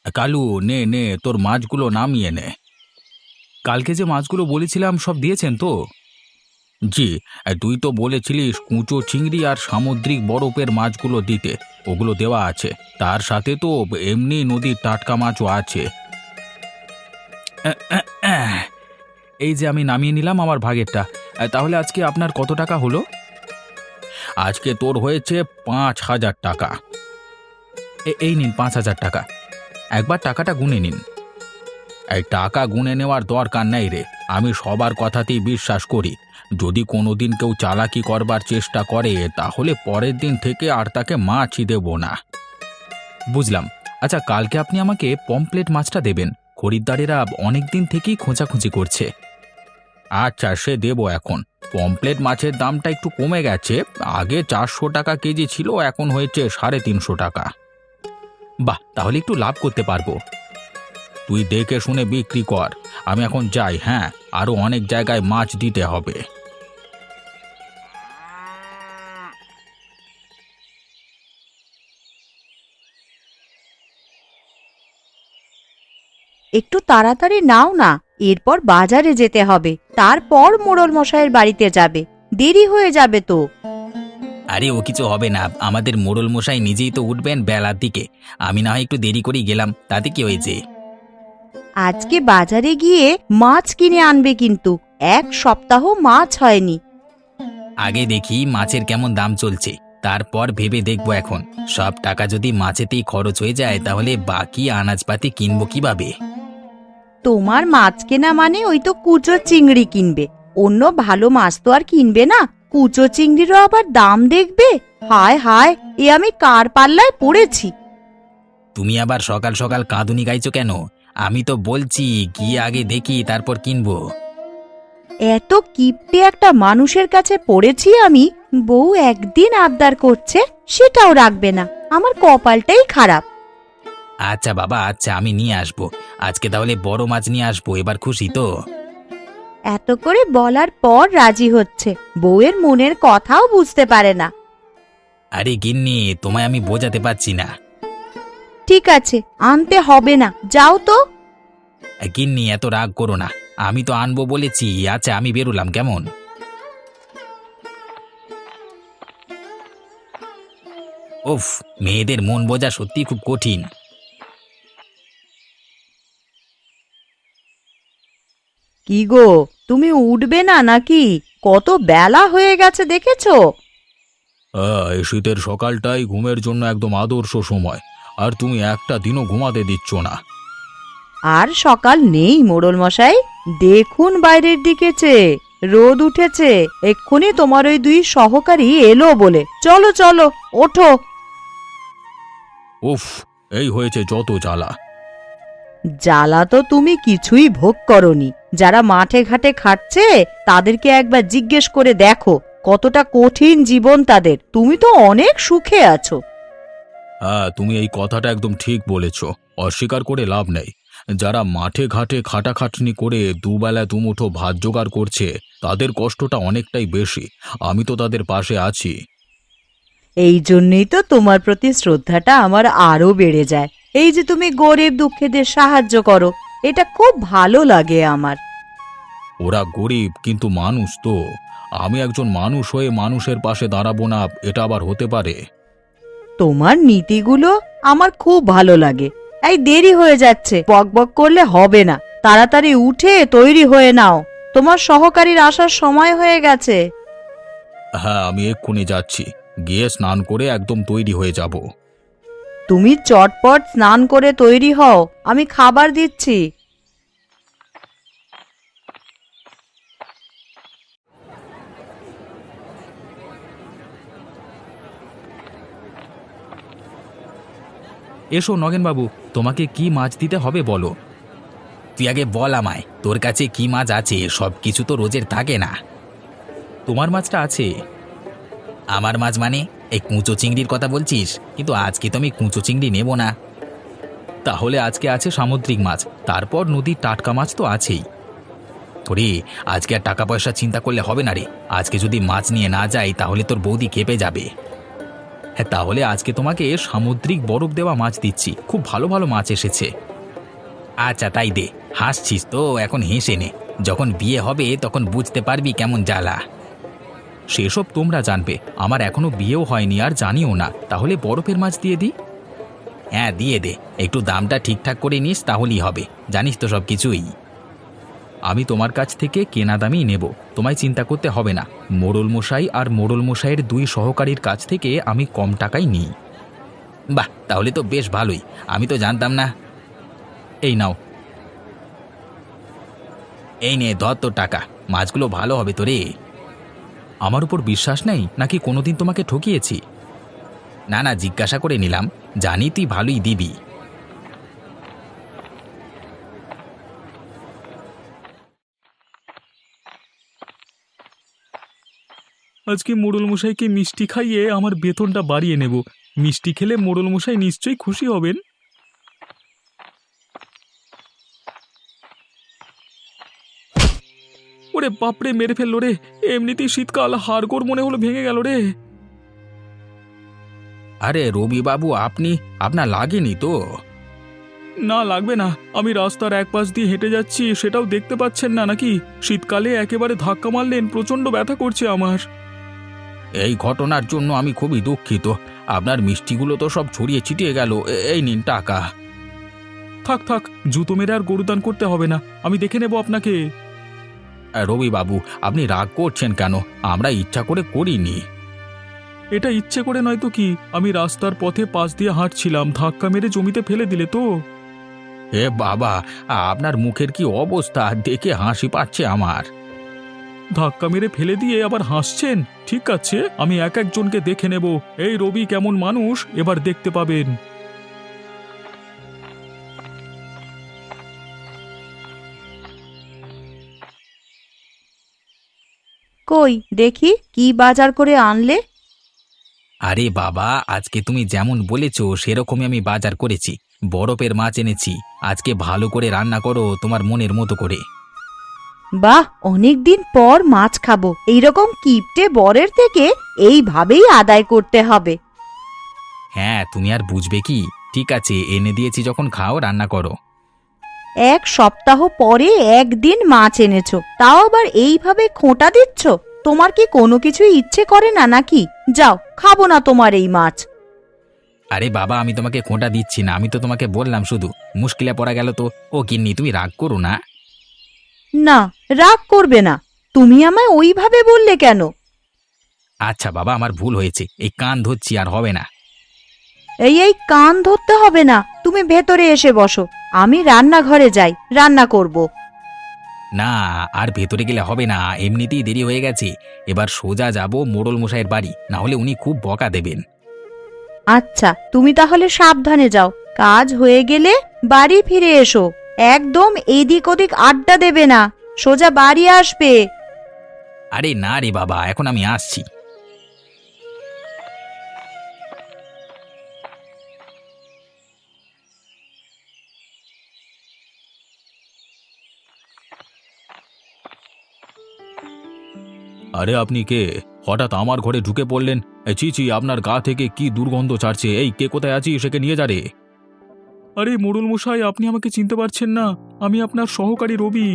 কালু, নে নে তোর মাছগুলো নামিয়ে নে। কালকে যে মাছগুলো বলেছিলাম সব দিয়েছেন তো? জি। তুই তো বলেছিলিস কুঁচো চিংড়ি আর সামুদ্রিক বরফের মাছগুলো দিতে, ওগুলো দেওয়া আছে। তার সাথে তো এমনি নদীর টাটকা মাছও আছে। আহ, আহ, আহ। এই যে আমি নামিয়ে নিলাম আমার ভাগেরটা। তাহলে আজকে আপনার কত টাকা হলো? আজকে তোর হয়েছে ৫,০০০ টাকা। এই নিন ৫,০০০ টাকা। একবার টাকাটা গুনে নিন। এই টাকা গুনে নেওয়ার দরকার নেই রে, আমি সবার কথাতেই বিশ্বাস করি। যদি কোনোদিন কেউ চালাকি করবার চেষ্টা করে তাহলে পরের দিন থেকে আর তাকে মাছই দেব না। বুঝলাম। আচ্ছা, কালকে আপনি আমাকে পমপ্লেট মাছটা দেবেন, খরিদ্দারেরা অনেক দিন থেকেই খোঁজাখুঁজি করছে। আচ্ছা, সে দেব এখন। পমপ্লেট মাছের দামটা একটু কমে গেছে, আগে ৪০০ টাকা কেজি ছিল, এখন হয়েছে ৩৫০ টাকা। বাহ, তাহলে একটু লাভ করতে পারবো। তুই দেখে শুনে বিক্রি কর, আমি এখন যাই। হ্যাঁ, আরো অনেক জায়গায় মাছ দিতে হবে। একটু তাড়াতাড়ি নাও না, এরপর বাজারে যেতে হবে, তারপর মোড়ল মশাইয়ের বাড়িতে যাবে, দেরি হয়ে যাবে তো। আরে ও কিছু হবে না, আমাদের মোড়ল মশাই নিজেই তো উঠবেন বেলার দিকে। আমি না হয় একটু দেরি করেই গেলাম, তাতে কি হয়েছে? আজকে বাজারে গিয়ে মাছ কিনে আনবে, কিন্তু ১ সপ্তাহ মাছ হয়নি। আগে দেখি মাছের কেমন দাম চলছে, তারপর ভেবে দেখবো। এখন সব টাকা যদি মাছেতেই খরচ হয়ে যায় তাহলে বাকি আনাজপাতি কিনবো কিভাবে? তোমার মাছ কেনা মানে ওই তো কুচো চিংড়ি কিনবে, অন্য ভালো মাছ তো আর কিনবে না। কুচো চিংড়িরও আবার দাম দেখবে। হায় হায়, এ আমি কার পাল্লায় পড়েছি। তুমি আবার সকাল সকাল কাঁদুনি গাইছো কেন? আমি তো বলছি গিয়ে আগে দেখি তারপর কিনবো। এত কিপ্টে একটা মানুষের কাছে পড়েছি আমি, বউ একদিন আবদার করছে সেটাও রাখবে না। আমার কপালটাই খারাপ। আচ্ছা বাবা, আচ্ছা আমি নিয়ে আসবো। আজকে তাহলে বড় মাছ নিয়ে আসবো, এবার খুশি তো? এত করে বলার পর রাজি হচ্ছে, বউয়ের মনের কথাও বুঝতে পারে না। আরে গিন্নি, তোমায় আমি বোঝাতে পারছি না। ঠিক আছে, আনতে হবে না, যাও তো। গিন্নি এত রাগ করো না, আমি তো আনবো বলেছি। আচ্ছা আমি বেরোলাম, কেমন? উফ, মেয়েদের মন বোঝা সত্যি খুব কঠিন। কি গো, তুমি উঠবে না নাকি? কত বেলা হয়ে গেছে দেখেছো? এই শীতের সকালটাই ঘুমের জন্য একদম আদর্শ সময়, আর তুমি একটা দিনও ঘুমাতে দিচ্ছ না। আর সকাল নেই মোড়ল মশাই, দেখুন বাইরের দিকে চেয়ে, রোদ উঠেছে। এক্ষুনি তোমার ওই ২ সহকারী এলো বলে। চলো চলো, ওঠো। উফ, এই হয়েছে যত জ্বালা। জ্বালা তো তুমি কিছুই ভোগ করনি। যারা মাঠে ঘাটে খাটছে তাদেরকে একবার জিজ্ঞেস করে দেখো কতটা কঠিন জীবন তাদের। তুমি তো অনেক সুখে আছো। হ্যাঁ, তুমি এই কথাটা একদম ঠিক বলেছ, অস্বীকার করে লাভ নেই। যারা মাঠে ঘাটে খাটাখাটনি করে দুবেলা দুমুঠো ভাত জোগাড় করছে তাদের কষ্টটা অনেকটাই বেশি। আমি তো তাদের পাশে আছি। এই জন্যই তো তোমার প্রতি শ্রদ্ধাটা আমার আরো বেড়ে যায়। এই যে তুমি গরিব দুঃখীদের সাহায্য করো, এটা খুব ভালো লাগে আমার। ওরা গরিব কিন্তু মানুষ তো। আমি একজন মানুষ হয়ে মানুষের পাশে দাঁড়াবো না, এটা আবার হতে পারে? তোমার নীতিগুলো আমার খুব ভালো লাগে। এই দেরি হয়ে যাচ্ছে, বকবক করলে হবে না। তাড়াতাড়ি উঠে তৈরি হয়ে নাও, তোমার সহকারীর আসার সময় হয়ে গেছে। হ্যাঁ, আমি এক্ষুনি যাচ্ছি, গিয়ে স্নান করে একদম তৈরি হয়ে যাব। তুমি চটপট স্নান করে তৈরি হও, আমি খাবার দিচ্ছি। এসো নগেনবাবু, তোমাকে কি মাছ দিতে হবে বলো। তুই আগে বল আমায়, তোর কাছে কি মাছ আছে? সব কিছু তো রোজের থাকে না। তোমার মাছটা আছে। আমার মাছ মানে? এই কুঁচো চিংড়ির কথা বলছিস? কিন্তু আজকে তো আমি কুঁচো চিংড়ি নেব না। তাহলে আজকে আছে সামুদ্রিক মাছ, তারপর নদীর টাটকা মাছ তো আছেই। তোরে, আজকে আর টাকা পয়সা চিন্তা করলে হবে না রে। আজকে যদি মাছ নিয়ে না যাই তাহলে তোর বৌদি খেপে যাবে। হ্যাঁ, তাহলে আজকে তোমাকে সামুদ্রিক বরফ দেওয়া মাছ দিচ্ছি, খুব ভালো ভালো মাছ এসেছে। আচ্ছা তাই দে, হাসছিস তো এখন হেসে নে, যখন বিয়ে হবে তখন বুঝতে পারবি কেমন জ্বালা। সেসব তোমরা জানবে, আমার এখনো বিয়েও হয়নি আর জানিও না, তাহলে বরফের মাছ দিয়ে দিই। হ্যাঁ দিয়ে দে, একটু দামটা ঠিকঠাক করে নিস তাহলেই হবে, জানিস তো সব কিছুই। আমি তোমার কাছ থেকে কেনা দামই নেব, তোমায় চিন্তা করতে হবে না। মোড়ল মশাই আর মোড়ল মশাইয়ের 2 সহকারীর কাছ থেকে আমি কম টাকায় নিই। বাহ, তাহলে তো বেশ ভালোই, আমি তো জানতাম না। এই নাও, এই নে ধর তোর টাকা, মাছগুলো ভালো হবে তো রে। আমার উপর বিশ্বাস নেই নাকি কোনোদিন তোমাকে ঠকিয়েছি? না না, জিজ্ঞাসা করে নিলাম, জানি তুই ভালোই দিবি। আজকে মোড়ল মশাইকে মিষ্টি খাইয়ে আমার বেতনটা বাড়িয়ে নেব। মিষ্টি খেলে মোড়ল মশাই নিশ্চয়ই খুশি হবেন। ওরে বাপরে, মেরে ফেললো রে! এমনিতেই শীতকাল, হাড়গোড় মনে হলো ভেঙে গেল রে। আরে রবি বাবু, আপনার লাগেনি তো? না লাগবে না, আমি রাস্তার এক পাশ দিয়ে হেঁটে যাচ্ছি, সেটাও দেখতে পাচ্ছেন না নাকি? শীতকালে একেবারে ধাক্কা মারলেন, প্রচণ্ড ব্যথা করছে আমার। এই ঘটনার জন্য আমি খুবই দুঃখিত, আপনার মিষ্টিগুলো তো সব ছড়িয়ে ছিটিয়ে গেল। এই নিন টাকা। থাক থাক, জুতো মেরে আর গরুদান করতে হবে না, আমি দেখে নেব আপনাকে। রবি বাবু, আপনি রাগ করছেন কেন? আমরা ইচ্ছা করে করিনি। এটা ইচ্ছে করে নয় তো কি? আমি রাস্তার পথে পাশ দিয়ে হাঁটছিলাম, ধাক্কা মেরে জমিতে ফেলে দিলে তো। হে বাবা, আপনার মুখের কি অবস্থা, দেখে হাসি পাচ্ছে আমার। ধাক্কা মেরে ফেলে দিয়ে আবার হাসছেন? ঠিক আছে, আমি এক একজনকে দেখে নেব। এই রবি কেমন মানুষ এবার দেখতে পাবেন। কই দেখি কি বাজার করে আনলে? আরে বাবা, আজকে তুমি যেমন বলেছো সেরকমই আমি বাজার করেছি, বরফের মাছ এনেছি। আজকে ভালো করে রান্না করো তোমার মনের মতো করে। বাহ, অনেকদিন পর মাছ খাবো। এইরকম কিপটে বরের থেকে এইভাবেই আদায় করতে হবে। হ্যাঁ, তুমি আর বুঝবে কি? ঠিক আছে, এনে দিয়েছি যখন খাও, রান্না করো। 1 সপ্তাহ পরে একদিন মাছ এনেছো, তাও আবার এইভাবে খোঁটা দিচ্ছ? তোমার কি কোনো কিছু ইচ্ছে করে না নাকি? যাও, খাবো না তোমার এই মাছ। আরে বাবা, আমি তোমাকে খোঁটা দিচ্ছি না, আমি তো তোমাকে বললাম শুধু, মুশকিলে পড়া গেল তো। ও গিন্নি, তুমি রাগ করো না। না, রাগ করবে না। তুমি আমায় ওইভাবে বললে কেন? আচ্ছা বাবা, আমার ভুল হয়েছে, এই কান ধরছি, আর হবে না। এই কান ধরতে হবে না, তুমি ভেতরে এসে বসো, আমি রান্নাঘরে যাই, রান্না করব। না, আর ভেতরে গেলে হবে না, এমনিতেই দেরি হয়ে গেছে। এবার সোজা যাব মোড়ল মশাইয়ের বাড়ি, না হলে উনি খুব বকা দেবেন। আচ্ছা, তুমি তাহলে সাবধানে যাও, কাজ হয়ে গেলে বাড়ি ফিরে এসো। একদম এদিক ওদিক আড্ডা দেবে না, সোজা বাড়ি আসবে। আরে না রে বাবা, এখন আমি আসছি। আরে আপনি কে? হঠাৎ আমার ঘরে ঢুকে পড়লেন? ছি ছি, আপনার গা থেকে কি দুর্গন্ধ ছাড়ছে! এই, কে কোথায় আছিস, সেকে নিয়ে যা রে। আরে মোড়ল মশাই, আপনি আমাকে চিনতে পারছেন না? আমি আপনার সহকারী রবি।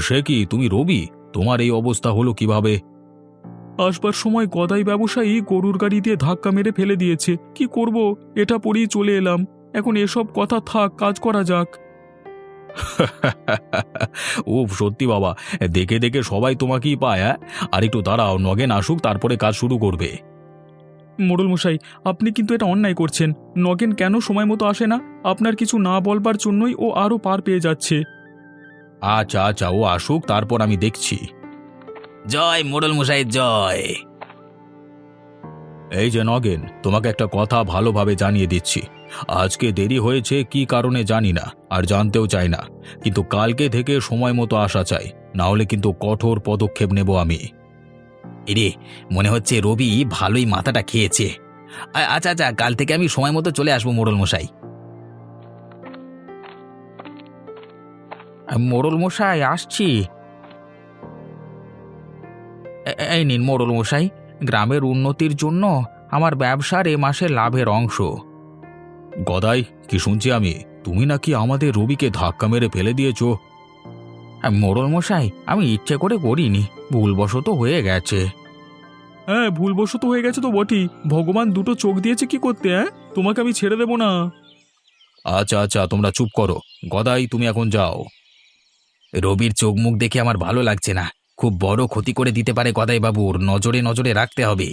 সে কি, তুমি রবি? তোমার এই অবস্থা হলো কিভাবে? আসবার সময় গদাই ব্যবসায়ী গরুর গাড়ি দিয়ে ধাক্কা মেরে ফেলে দিয়েছে, কি করব? এটা পরেই চলে এলাম। এখন এসব কথা থাক, কাজ করা যাক। ও সত্যি বাবা, দেখে দেখে সবাই তোমাকেই পায়। আর একটু দাঁড়াও, নগেন আসুক, তারপরে কাজ শুরু করবে। মোড়ল মশাই, আপনি কিন্তু এটা অন্যায় করছেন। নগেন কেন সময় মতো আসে না? আপনার কিছু না বলবার জন্যই ও আরও পার পেয়ে যাচ্ছে। আচ্ছা আচ্ছা, ও আসুক, তারপর আমি দেখছি। জয় মোড়ল মশাই, জয়। এই যে নগেন, তোমাকে একটা কথা ভালোভাবে জানিয়ে দিচ্ছি। আজকে দেরি হয়েছে কি কারণে জানি না, আর জানতেও চাই না, কিন্তু কালকে থেকে সময় মতো আসা চাই, না হলে কিন্তু কঠোর পদক্ষেপ নেব আমি। এরে, মনে হচ্ছে রবি ভালোই মাথাটা খেয়েছে। আচ্ছা আচ্ছা, কাল থেকে আমি সময় মতো চলে আসবো মোড়ল মশাই। মোড়ল মশাই, আসছি। এই নিন মোড়ল মশাই, গ্রামের উন্নতির জন্য আমার ব্যবসার এ মাসের লাভের অংশ। গদাই, কি শুনছি আমি, তুমি নাকি আমাদের রবিকে ধাক্কা মেরে ফেলে দিয়েছো? মোড়ল মশাই, আমি ইচ্ছে করে করিনি, ভুলবশত হয়ে গেছে। হ্যাঁ, ভুলবশত হয়ে গেছে তো বটেই। ভগবান দুটো চোখ দিয়েছে কি করতে, হ্যাঁ? তোমাকে আমি ছেড়ে দেব না। আচ্ছা আচ্ছা, তোমরা চুপ করো। গদাই, তুমি এখন যাও। রবির চোখ মুখ দেখে আমার ভালো লাগছে না, খুব বড় ক্ষতি করে দিতে পারে গদাই বাবুর, নজরে নজরে রাখতে হবে।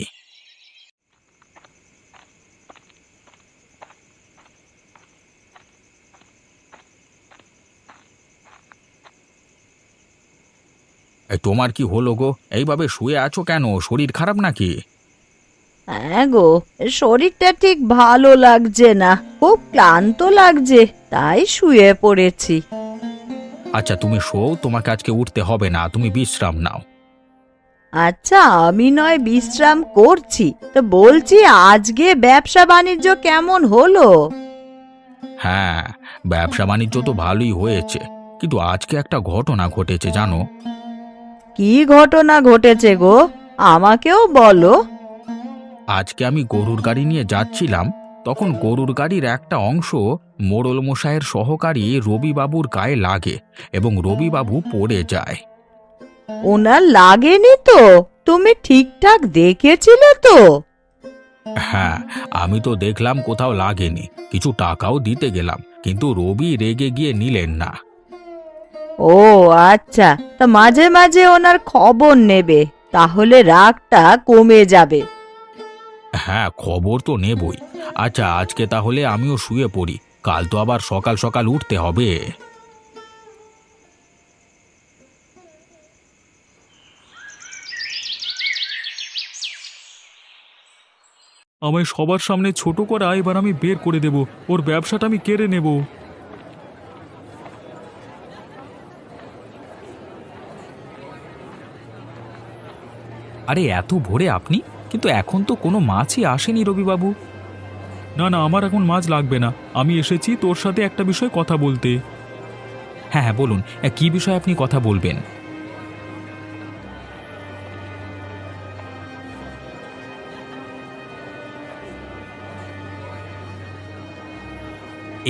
তোমার কি হলো গো? এইভাবে শুয়ে আছো কেন? শরীর খারাপ নাকি? হ্যাঁ গো, শরীরটা ঠিক ভালো লাগছে না, খুব ক্লান্ত লাগছে, তাই শুয়ে পড়েছি। আচ্ছা তুমি শোও, তোমাকে আজকে উঠতে হবে না, তুমি বিশ্রাম নাও। আচ্ছা, আমি নয় বিশ্রাম করছি, তো বলছি আজকে ব্যবসা বাণিজ্য কেমন হলো? হ্যাঁ, ব্যবসা বাণিজ্য তো ভালোই হয়েছে, কিন্তু আজকে একটা ঘটনা ঘটেছে জানো। কি ঘটনা ঘটেছে গো? আমাকেও বলো। আজকে আমি গরুর গাড়ি নিয়ে যাচ্ছিলাম, তখন গরুর গাড়ির একটা অংশ মোড়ল মশাইয়ের সহকারী রবিবাবুর গায়ে লাগে এবং রবিবাবু পড়ে যায়। ওনার লাগেনি তো? তুমি ঠিকঠাক দেখেছিলে তো? হ্যাঁ, আমি তো দেখলাম কোথাও লাগেনি, কিছু টাকাও দিতে গেলাম, কিন্তু রবি রেগে গিয়ে নিলেন না। ও আচ্ছা, তা মাঝে মাঝে ওনার খবর নেবে, তাহলে রাগটা কমে যাবে। হ্যাঁ, খবর তো নেবই। আচ্ছা আজকে তাহলে আমিও শুয়ে পড়ি, কাল তো আবার সকাল সকাল উঠতে হবে। আমায় সবার সামনে ছোট করা এবার আমি বের করে দেব, ওর ব্যবসাটা আমি কেড়ে নেব। আরে এত ভোরে আপনি? কিন্তু এখন তো কোনো মাছই আসেনি রবিবাবু। না না, আমার এখন মাছ লাগবে না, আমি এসেছি তোর সাথে একটা বিষয় কথা বলতে। হ্যাঁ হ্যাঁ বলুন, কি বিষয়ে আপনি কথা বলবেন?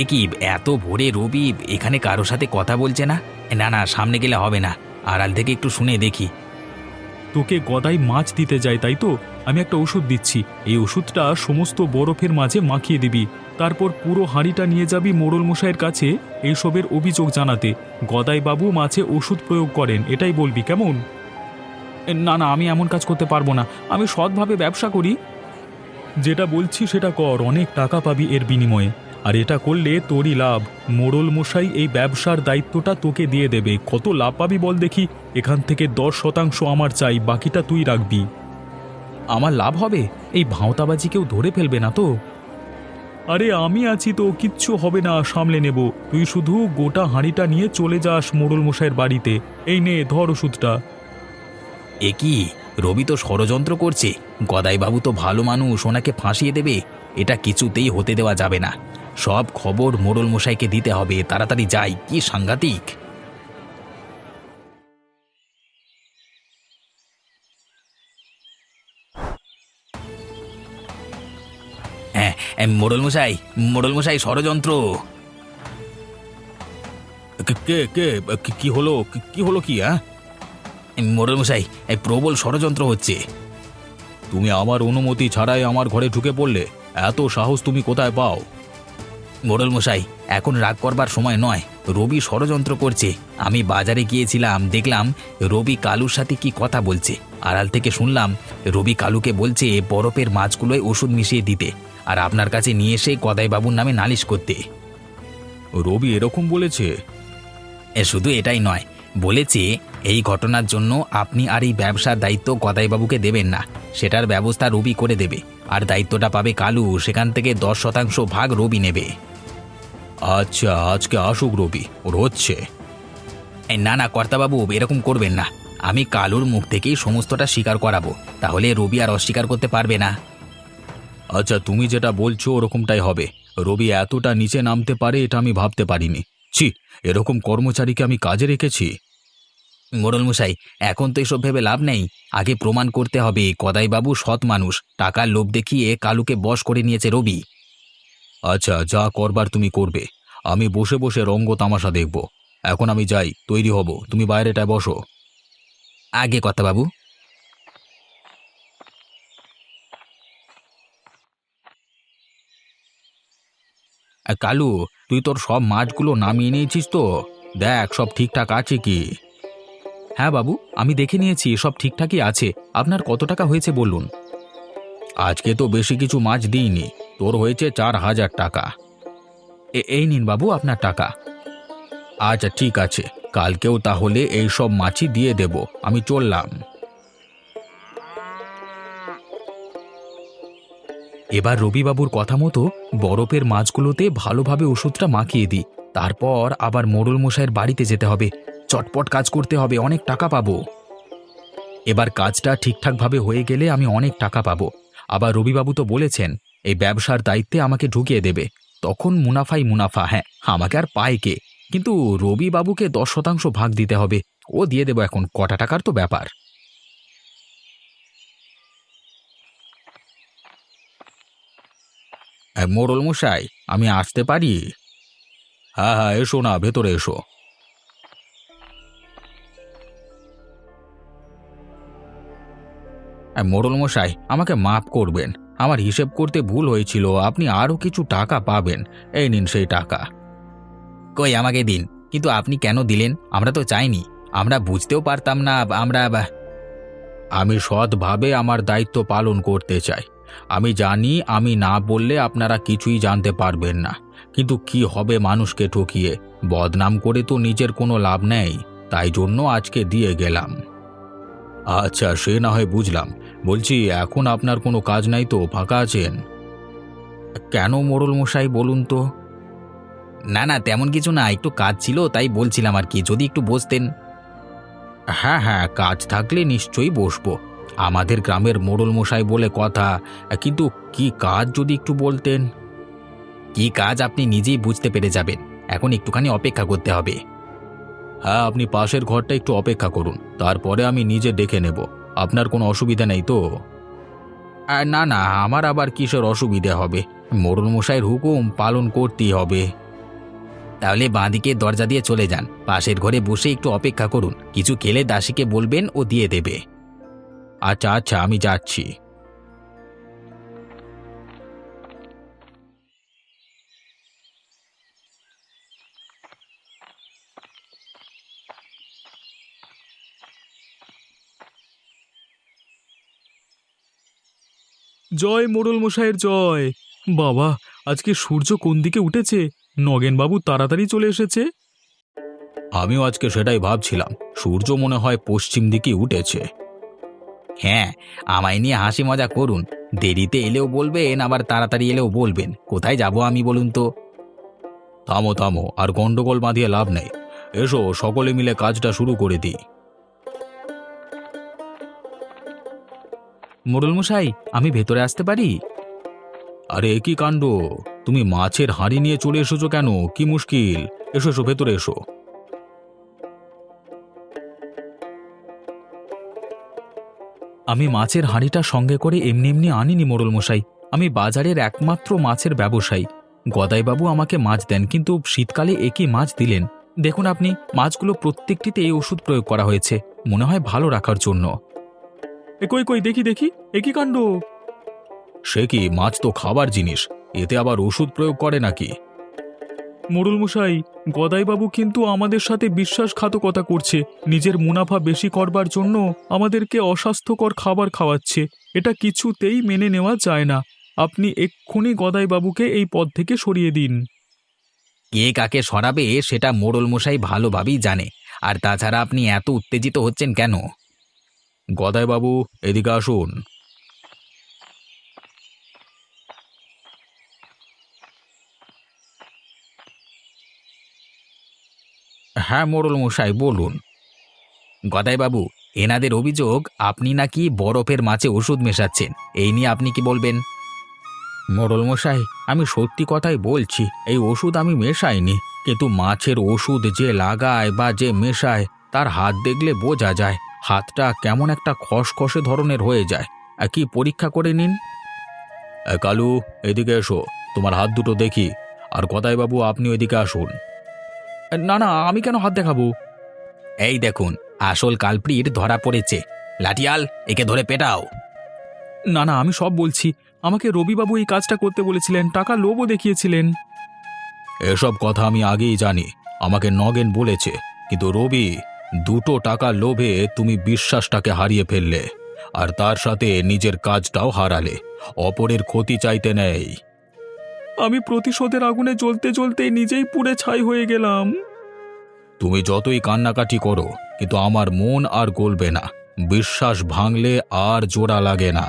এ কি, এত ভোরে রবি এখানে কারো সাথে কথা বলছে না? না না, সামনে গেলে হবে না, আড়াল থেকে একটু শুনে দেখি। তোকে গদাই মাছ দিতে যায় তাই তো? আমি একটা ওষুধ দিচ্ছি, এই ওষুধটা সমস্ত বরফের মাঝে মাখিয়ে দিবি, তারপর পুরো হাঁড়িটা নিয়ে যাবি মোড়ল মশাইয়ের কাছে এইসবের অভিযোগ জানাতে। গদাই বাবু মাছে ওষুধ প্রয়োগ করেন, এটাই বলবি, কেমন? না না, আমি এমন কাজ করতে পারবো না, আমি সৎভাবে ব্যবসা করি। যেটা বলছি সেটা কর, অনেক টাকা পাবি এর বিনিময়ে। আর এটা করলে তোরই লাভ, মোড়ল মশাই এই ব্যবসার দায়িত্বটা তোকে দিয়ে দেবে। কত লাভ পাবি বল দেখি? এখান থেকে 10% আমার চাই, বাকিটা তুই রাখবি। আমার লাভ হবে? এই ভাঁওতাবাজি কেউ ধরে ফেলবে না তো? আরে আমি আছি তো, কিচ্ছু হবে না, সামলে নেব। তুই শুধু গোটা হাঁড়িটা নিয়ে চলে যাস মোড়ল মশাইয়ের বাড়িতে। এই নে ধর ওষুধটা। এ কি, রবি তো ষড়যন্ত্র করছে, গদাইবাবু তো ভালো মানুষ, ওনাকে ফাঁসিয়ে দেবে, এটা কিছুতেই হতে দেওয়া যাবে না। সব খবর মোড়ল মশাইকে দিতে হবে, তাড়াতাড়ি যাই, কি সাংঘাতিক। হ্যাঁ, মোড়ল মশাই, মোড়ল মশাই, ষড়যন্ত্র। কে কে কি হলো? কি হলো কি? হ্যাঁ, মোড়ল মশাই, এই প্রবল ষড়যন্ত্র হচ্ছে। তুমি আমার অনুমতি ছাড়াই আমার ঘরে ঢুকে পড়লে? এত সাহস তুমি কোথায় পাও? মোড়ল মশাই, এখন রাগ করবার সময় নয়, রবি ষড়যন্ত্র করছে। আমি বাজারে গিয়েছিলাম, দেখলাম রবি কালুর সাথে কি কথা বলছে। আড়াল থেকে শুনলাম রবি কালুকে বলছে বরফের মাছগুলোয় ওষুধ মিশিয়ে দিতে, আর আপনার কাছে নিয়ে এসে গদাইবাবুর নামে নালিশ করতে। রবি এরকম বলেছে? শুধু এটাই নয়, বলেছে এই ঘটনার জন্য আপনি আর এই ব্যবসার দায়িত্ব গদাইবাবুকে দেবেন না, সেটার ব্যবস্থা রবি করে দেবে, আর দায়িত্বটা পাবে কালু, সেখান থেকে 10% ভাগ রবি নেবে। আচ্ছা, আজকে আসুক রবি, ওর হচ্ছে। না না কর্তাবাবু, এরকম করবেন না, আমি কালুর মুখ থেকেই সমস্তটা স্বীকার করাবো, তাহলে রবি আর অস্বীকার করতে পারবে না। আচ্ছা, তুমি যেটা বলছো ওরকমটাই হবে। রবি এতটা নিচে নামতে পারে এটা আমি ভাবতে পারিনি। ছি, এরকম কর্মচারীকে আমি কাজে রেখেছি। মোড়ল মশাই, এখন তো এসব ভেবে লাভ নেই। আগে প্রমাণ করতে হবে গদাইবাবু সৎ মানুষ, টাকার লোভ দেখিয়ে কালুকে বশ করে নিয়েছে রবি। আচ্ছা, যা করবার তুমি করবে, আমি বসে বসে রঙ্গ তামাশা দেখব। এখন আমি যাই, তৈরি হব, তুমি বাইরেটায় বসো। আগে কথা বাবু। কালু, তুই তোর সব মাছগুলো নামিয়ে নিয়েছিস তো? দেখ সব ঠিকঠাক আছে কি। হ্যাঁ বাবু, আমি দেখে নিয়েছি, সব ঠিকঠাকই আছে। আপনার কত টাকা হয়েছে বলুন। আজকে তো বেশি কিছু মাছ দিইনি, তোর হয়েছে 4,000 টাকা। এই নিন বাবু আপনার টাকা। আচ্ছা ঠিক আছে, কালকেও তাহলে এই সব মাছই দিয়ে দেব। আমি চললাম। এবার রবিবাবুর কথা মতো বরফের মাছগুলোতে ভালোভাবে ওষুধটা মাখিয়ে দিই। তারপর আবার মোড়ল মশাইয়ের বাড়িতে যেতে হবে। চটপট কাজ করতে হবে, অনেক টাকা পাবো। এবার কাজটা ঠিকঠাকভাবে হয়ে গেলে আমি অনেক টাকা পাবো। আবার রবিবাবু তো বলেছেন এই ব্যবসার দায়িত্বে আমাকে ঢুকিয়ে দেবে। তখন মুনাফাই মুনাফা। হ্যাঁ, আমাকে আর পায় কে? কিন্তু রবিবাবুকে 10% ভাগ দিতে হবে। ও দিয়ে দেবো, এখন কটা টাকার তো ব্যাপার। মোড়ল মশাই, আমি আসতে পারি? হ্যাঁ হ্যাঁ, এসো না, ভেতরে এসো। মোড়ল মশাই, আমাকে মাফ করবেন, আমার হিসেব করতে ভুল হয়েছিল। আপনি আরও কিছু টাকা পাবেন। এই নিন সেই টাকা। কই, আমাকে দিন। কিন্তু আপনি কেন দিলেন? আমরা তো চাইনি, আমরা বুঝতেও পারতাম না। আমি সৎভাবে আমার দায়িত্ব পালন করতে চাই। আমি জানি আমি না বললে আপনারা কিছুই জানতে পারবেন না, কিন্তু কি হবে মানুষকে ঠকিয়ে? বদনাম করে তো নিজের কোনো লাভ নেই, তাই জন্য আজকে দিয়ে গেলাম। আচ্ছা, সে না হয় বুঝলাম। বলছি, এখন আপনার কোনো কাজ নাই তো? ফাঁকা আছেন? কেন মোড়ল মশাই বলুন তো? না না, তেমন কিছু না, একটু কাজ ছিল তাই বলছিলাম আর কি, যদি একটু বসতেন। হ্যাঁ হ্যাঁ, কাজ থাকলে নিশ্চয়ই বসবো। আমাদের গ্রামের মোড়ল মশাই বলে কথা, কিন্তু কি কাজ যদি একটু বলতেন। কি কাজ আপনি নিজেই বুঝতে পেরে যাবেন, এখন একটুখানি অপেক্ষা করতে হবে। হ্যাঁ, আপনি পাশের ঘরটা একটু অপেক্ষা করুন, তারপরে আমি নিজে দেখে নেব। আপনার কোনো অসুবিধা নেই তো? না না, আমার আবার কিসের অসুবিধা হবে? মোড়ল মশাইয়ের হুকুম পালন করতেই হবে। তাহলে বাঁদিকে দরজা দিয়ে চলে যান, পাশের ঘরে বসে একটু অপেক্ষা করুন। কিছু খেলে দাসীকে বলবেন, ও দিয়ে দেবে। আচ্ছা আচ্ছা, আমি যাচ্ছি। জয় মোড়ল মশাইয়ের জয়। বাবা, আজকে সূর্য কোন দিকে উঠেছে! নগেনবাবু তাড়াতাড়ি চলে এসেছে। আমিও আজকে সেটাই ভাবছিলাম, সূর্য মনে হয় পশ্চিম দিকে উঠেছে। হ্যাঁ, আমায় নিয়ে হাসি মজা করুন। দেরিতে এলেও বলবেন, আবার তাড়াতাড়ি এলেও বলবেন। কোথায় যাব আমি বলুন তো? থামো থামো, আর গন্ডগোল বাঁধিয়ে লাভ নেই। এসো, সকলে মিলে কাজটা শুরু করে দিই। মোড়ল মশাই, আমি ভেতরে আসতে পারি? আরে এ কি কাণ্ড! তুমি মাছের হাঁড়ি নিয়ে চলে এসেছো কেন? কি মুশকিল? এসো এসো, ভেতরে এসো। আমি মাছের হাঁড়িটা সঙ্গে করে এমনি এমনি আনিনি মোড়ল মশাই। আমি বাজারের একমাত্র মাছের ব্যবসায়ী। গদাইবাবু আমাকে মাছ দেন, কিন্তু শীতকালে একই মাছ দিলেন। দেখুন আপনি, মাছগুলো প্রত্যেকটিতে এই ওষুধ প্রয়োগ করা হয়েছে, মনে হয় ভালো রাখার জন্য। কই কই, দেখি দেখি, এ কি কাণ্ড! সে কি, মাছ তো খাবার জিনিস, এতে আবার ওষুধ প্রয়োগ করে নাকি? মোড়ল মশাই, গদাইবাবু কিন্তু আমাদের সাথে বিশ্বাসঘাতকতা করছে। নিজের মুনাফা বেশি করবার জন্য আমাদেরকে অস্বাস্থ্যকর খাবার খাওয়াচ্ছে। এটা কিছুতেই মেনে নেওয়া যায় না। আপনি এক্ষুনি গদাইবাবুকে এই পদ থেকে সরিয়ে দিন। কে কাকে সরাবে সেটা মোড়ল মশাই ভালোভাবেই জানে। আর তাছাড়া আপনি এত উত্তেজিত হচ্ছেন কেন? গদাইবাবু, এদিকে আসুন। হ্যাঁ মোড়ল মশাই, বলুন। গদাইবাবু, এনাদের অভিযোগ আপনি নাকি বরফের মাছে ওষুধ মেশাচ্ছেন। এই নিয়ে আপনি কি বলবেন? মোড়ল মশাই, আমি সত্যি কথাই বলছি, এই ওষুধ আমি মেশাইনি। কিন্তু মাছের ওষুধ যে লাগায় বা যে মেশায়, তার হাত দেখলে বোঝা যায় হাতটা কেমন একটা খসখসে ধরনের হয়ে যায়। কি পরীক্ষা করে নিন। কালু, এদিকে এসো, তোমার হাত দুটো দেখি। আর গদাই বাবু, আপনি ওইদিকে আসুন। না না, আমি কেন হাত দেখাবো? এই দেখুন, আসল কালপ্রিট ধরা পড়েছে। লাঠিয়াল, একে ধরে পেটাও। না না, আমি সব বলছি। আমাকে রবিবাবু এই কাজটা করতে বলেছিলেন, টাকা লোভও দেখিয়েছিলেন। এসব কথা আমি আগেই জানি, আমাকে নগেন বলেছে। কিন্তু রবি, 2 টাকার লোভে তুমি বিশ্বাসটাকে হারিয়ে ফেললে, আর তার সাথে নিজের কাজটাও হারালে। অপরের ক্ষতি চাইতে নেই। আমি প্রতিশোধের আগুনে জ্বলতে জ্বলতে নিজেই পুড়ে ছাই হয়ে গেলাম। তুমি যতই কান্নাকাটি করো, কিন্তু আমার মন আর গলবে না। বিশ্বাস ভাঙলে আর জোড়া লাগে না।